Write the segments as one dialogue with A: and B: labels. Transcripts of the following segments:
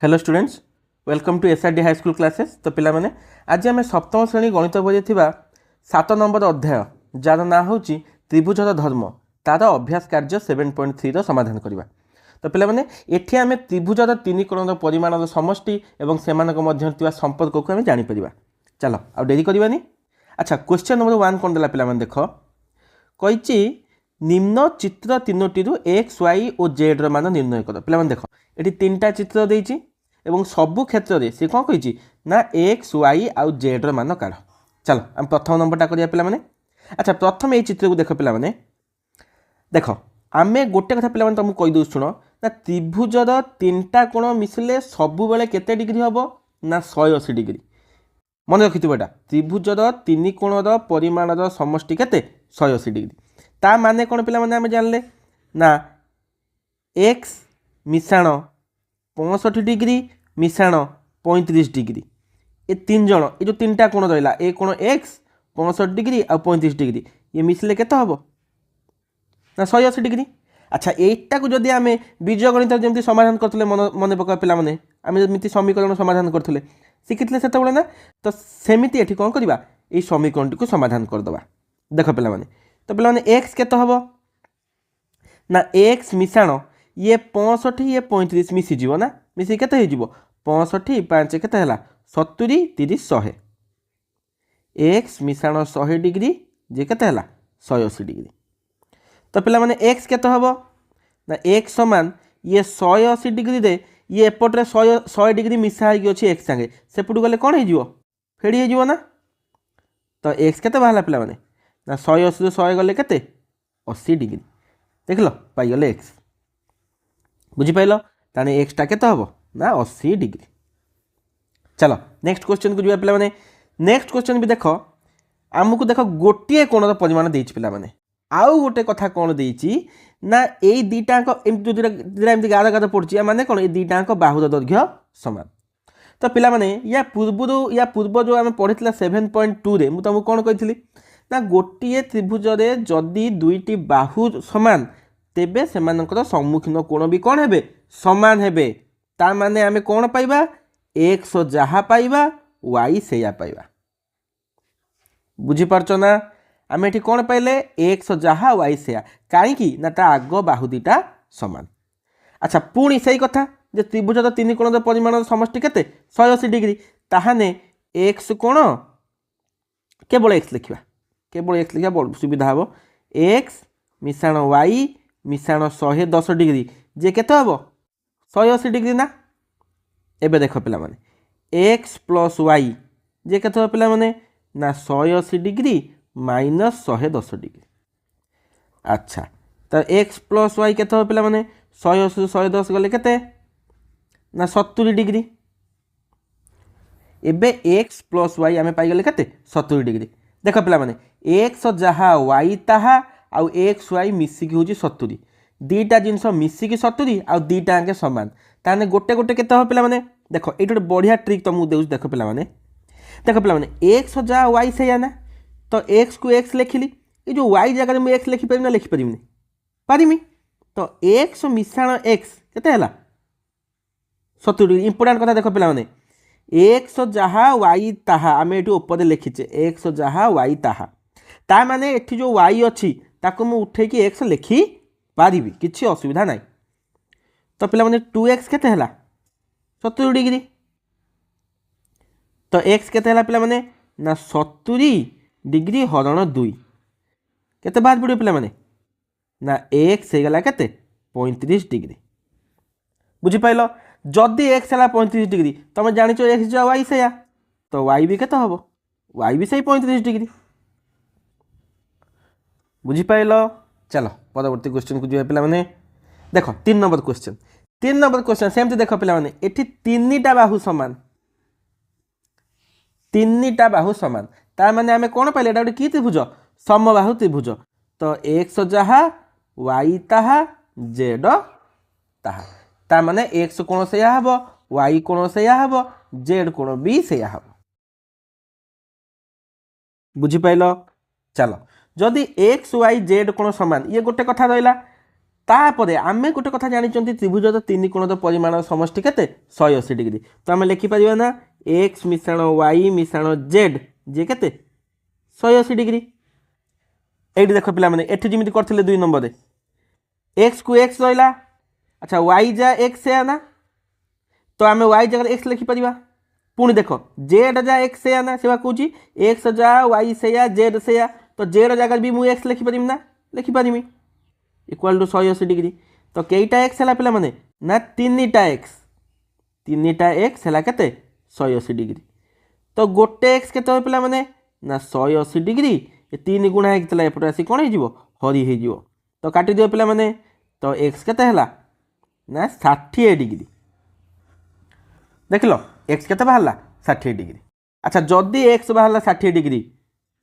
A: Hello students, welcome to SRD high school classes. तो पिला माने आज आम सप्तम श्रेणी गणित बही थिबा 7 नंबर अध्याय जार ना हूँ त्रिभुजर धर्म तार अभ्यास कार्य 7.3 समाधान करवा। तो पिला माने एठी आमे त्रिभुजर तीन कोणर परिमाणर समष्टि एवं सेमानक मध्य थिबा संपर्क को आमे जानि परिबा। चलो आ डेरी करबानी। अच्छा, क्वेश्चन नंबर 1 कोन देला पिला माने देखो कहिछि निम्न चित्र तीनोटी एक्स वाई और जेड र मान निर्णय कर। पिला माने देखो एठी तीनटा चित्र देइछि एवं सबु क्षेत्र में सी कौन कही ना एक्स वाई आउ जेड मान काढ़। चलो आम प्रथम नंबरटा करिया पिला माने। अच्छा, प्रथम ये चित्र को देख पिला माने देख आम गोटे कथा पिला माने तुमको कही दउ शुण ना त्रिभुजर तीनटा कोण मिसिले सबु बेले केते डिग्री हम ना 180 डिग्री। मन रखिथिबो एटा त्रिभुजर तीन कोणर परिमाणर समष्टि केते 180 डिग्री। ता माने कोन पिला माने आम जानले ना एक्स मिसाण 65 डिग्री मिसाण 35 डिग्री ये तीन जन ये जो तीनटा कोण रहा ए कोण एक्स 65 डिग्री आ 35 डिग्री ये मिसले केते हम ना 180 डिग्री। अच्छा, एटा को जदि आम बीज गणित जमी समाधान करते मन पका पिला माने आम जमी समीकरण समाधान करते शिखी से ना तो सेमती ये कौन करवा ये समीकरण टी समाधान करदे। देख पिला माने तो पिला माने एक्स केते हम ना एक्स मिसाण ये 65 ये 35 मिसीज ना मिसी केते हो 65 5 केते हला 70 30 100 एक्स मिसाण 100 डिग्री जे केते हला 180 डिग्री। तो पिला माने एक्स केते हबो ना एक्स समान ये 180 डिग्री दे ये एपटे 100 डिग्री मिसा होगी अच्छे एक्स संगे सेपटू गले कौन हो फेड़ी हो ना। तो एक्स केते बाहला पिला माने ना 180 100 गले केते 80 डिग्री। देख लो पाइगले एक्स बुझिपाल ताने एक्सटा केते हबो ना 80 डिग्री। चलो नेक्स्ट क्वेश्चन को जुआ पिला माने। नेक्स्ट क्वेश्चन भी देख आमको देख गोटे कोणर परिमाण देइछि पिला माने आउ गोटे कथा कौन देइछि ना एई दीटाक एमति दुटा एमति गादा गादा पड़छि माने कोन ए दीटाक बाहुर दैर्घ्य समान। तो पिला माने या पूर्व जो आम पढ़िथिला 7.2 रे मु तुमको कोन कहिथिली ना गोटे त्रिभुज रे जदि दुईटी बाहु समान तेबे सेमानकर सम्मुखीन कोण भी कौन हेबे समान हेबे। ता माने आमे कौन पाइबा एक्स जहा पाइबा वाई सेया पाइबा। बुझी पारछो ना आमे एठी कौन पाइले एक्स जहा वाई सेया काईकी ना ता आग बाहु दीटा समान। अच्छा, पुणी सही कथा जे त्रिभुजर तीन कोणर परिमाण समष्टि केते 180 डिग्री ताहाने एक्स कोण केवल एक्स लिखिबा केवल एक्स लिखिबा बड़ सुविधा हबो एक्स मिसाण वाई मिसाण 110 डिग्री जे केते हबो 180 डिग्री ना। एबे देख पिला माने एक्स प्लस वाई जे केते हबो पिला माने ना 180 डिग्री माइनस 110 डिग्री। अच्छा, तो एक्स प्लस वाई केते हबो पिला माने 180 110 गले केते ना 70 डिग्री। एबे एक्स प्लस वाई आमे पाई गले केते 70 डिग्री। देख पिला माने एक्स जहा वाई ताहा आउ एक्स वाई मिसिकी होची 70 दीटा जिनस मिसिकी 70 आउ दीटा आंके समान ताने गोटे गोटे केते हो पिला माने देखो एठी गोटे बढ़िया ट्रिक तुमको देउछ। देख पिला माने एक्स जहा वाई सेया ना तो एक्स को एक्स लिखिली ए जो वाई जगह में एक्स लिखि परिम ना लिखि परिम पारिमी। तो एक्स मिसाण एक्स केते हला 70 डिग्री। इंपोर्टेंट कथा देख पिला माने एक्स जहा वाई ताहा आमे एठी ऊपर लिखिचे एक्स जहा वाई ताहा ता माने एठी जो वाई अछि ताको मु उठे कि एक्स लिखि पारिबी किछि असुविधा नाही। तो पिला माने 2x केते हला 70 डिग्री। तो x केते हला पिला माने ना 70 डिग्री हरण 2 केते बाहर पड़ियो पिला माने ना x हे गला केते 35 डिग्री। बुझि पाइलो जदि x हला 35 डिग्री तुम जानिचो x जो y सेया तो y भी केते हबो y भी सही 35 डिग्री। बुझिपाल। चलो परवर्ती क्वेश्चन को जो पिला माने देख 3 नंबर क्वेश्चन सेमती देख पिला माने एठी तीनटा बाहु समान ता माने आमे कोन पाइले एटा की त्रिभुज समबाहु त्रिभुज। तो एक्स जहा वाई ताहा जेड ताहा ता माने एक्स कोण सेया हबो वाई कोण सेया हबो जेड कोण भी सेया हबो। बुझिपाइल। चलो जदि एक्स वाई जेड कोण समान ये गोटे कथा रहिला तापर आम गोटे कथा जानी त्रिभुजर तीन कोणर परिमाण समष्टि केते 180 डिग्री। तो आम लिखिपर ना एक्स मिश्रण वाई मिश्रण जेड जे केते 180 डिग्री। ये देख पे एठी जमी करते 2 नंबर एक्स को एक्स रहा। अच्छा वाई जा एक्स से ना तो आम वाई जगह एक्स लिखिपर। पुणी देख जेड जा एक्स से ना से कौच एक्स जा वाई से या जेड से या तो जेड जगह भी मुझे एक्स लिखिपर ना लिखिपर इक्वाल टू 180 डिग्री। तो कईटा एक्स है पे ना 3टा एक्स है के 180 डिग्री। तो गोटे एक्स के पे ना 180 डिग्री ये 3 गुणा होता है एपटे आसी कौन हो हरी हो। तो काटी दियो पे तो एक्स के ना 60 डिग्री। देख लो एक्स के बाहर 60 डिग्री। अच्छा जदि एक्स बाहर 60 डिग्री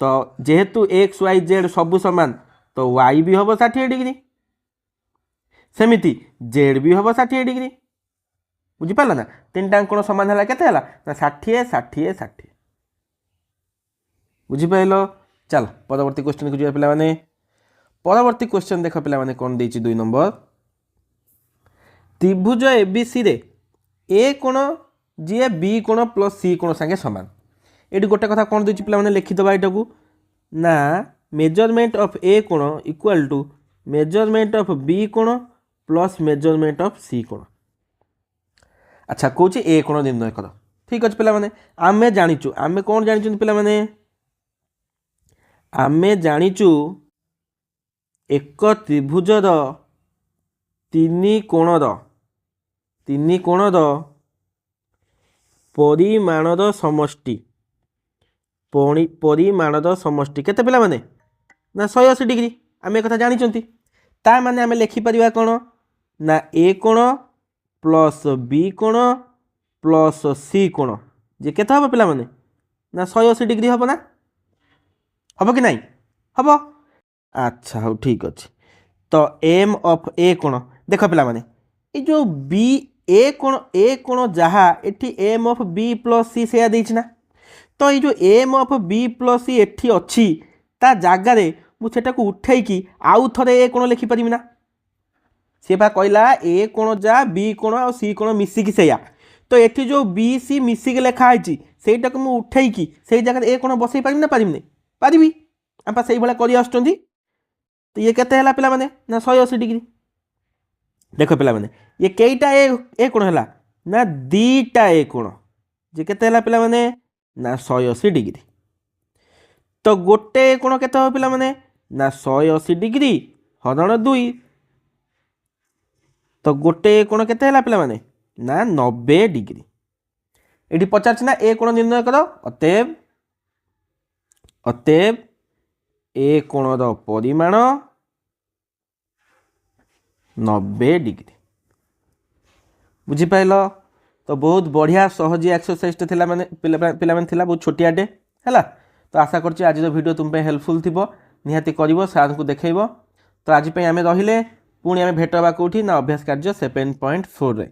A: तो जेहेतु एक्स वाई जेड सब सामान तो वाई भी हम 60 डिग्री सेमिति जेड भी हम 60 डिग्री। बुझीपार ना 3टा कोण सामान है के 60 60 60। बुझीपार। चल परवर्ती क्वेश्चन को जा पे। परवर्ती क्वेश्चन देख पे कौन दे 2 नंबर त्रिभुज एबीसी रे ए कोण जी बी कोण प्लस सी कोण संगे सामान। ये गोटे कथा कौन दूसरी पे लिखिदबा यहाँ को ना मेजरमेंट ऑफ ए कोण equal to measurement of B कोण प्लस मेजरमेंट ऑफ सी कोण। अच्छा कौच ए कोण निर्णय कर। ठीक अच्छे पे आम जाचु आम कौन जानी पे आम जाचु एक त्रिभुजर तीन कोणर परिमाणर समष्टि केते पिला माने ना 180 डिग्री। आम एक जानी ता माने आम लिखिपर कौन ना ए कोण प्लस बी कोण प्लस सी कोण जे केते हम पिला माने ना 180 डिग्री हम ना हम कि नहीं हम। अच्छा हाँ ठीक अच्छे। तो एम ऑफ ए कोण देख पिला माने ये जो बी ए कोण जहाँ एटी M of B plus C से देना ना तो ये जो M of B plus C एटी अच्छी ता जगार मुझे उठेकी आउ थे ए कोण लिखिपर ना सी बा कहला ए कोण जा बी कोण और सी कोण मिसिकी से तो ये जो बी सी मिसिकी लिखाई से उठेकी से जगह ए कोण बसई पारि ना पारि पारि आप से भाई कर तो ये केते है पे ना 180 डिग्री। देख पे ये कईटा ए कोण है ना 2टा ए कोण जे केते है पे ना 180 डिग्री। तो गोटे कोण केते हो पे ना 180 डिग्री हरण 2 तो गोटे कोण केते है पे ना 90 डिग्री। ये पचार ना ए कोण निर्णय कर अतएव ए कोणर परिमाण 90 डिग्री। बुझीपाल। तो बहुत बढ़िया सहज एक्सरसाइज थे माने पे बहुत छोटियाटे है। तो आशा कर आज वीडियो तुम हेल्पफुल थी निहाती कर सार को देखब। तो आज आम रहिले पुणी आम भेटवा कौटी ना अभ्यास कार्य 7.4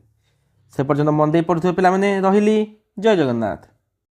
A: से पर्यटन मन दे पढ़ुवे पे रही। जय जगन्नाथ।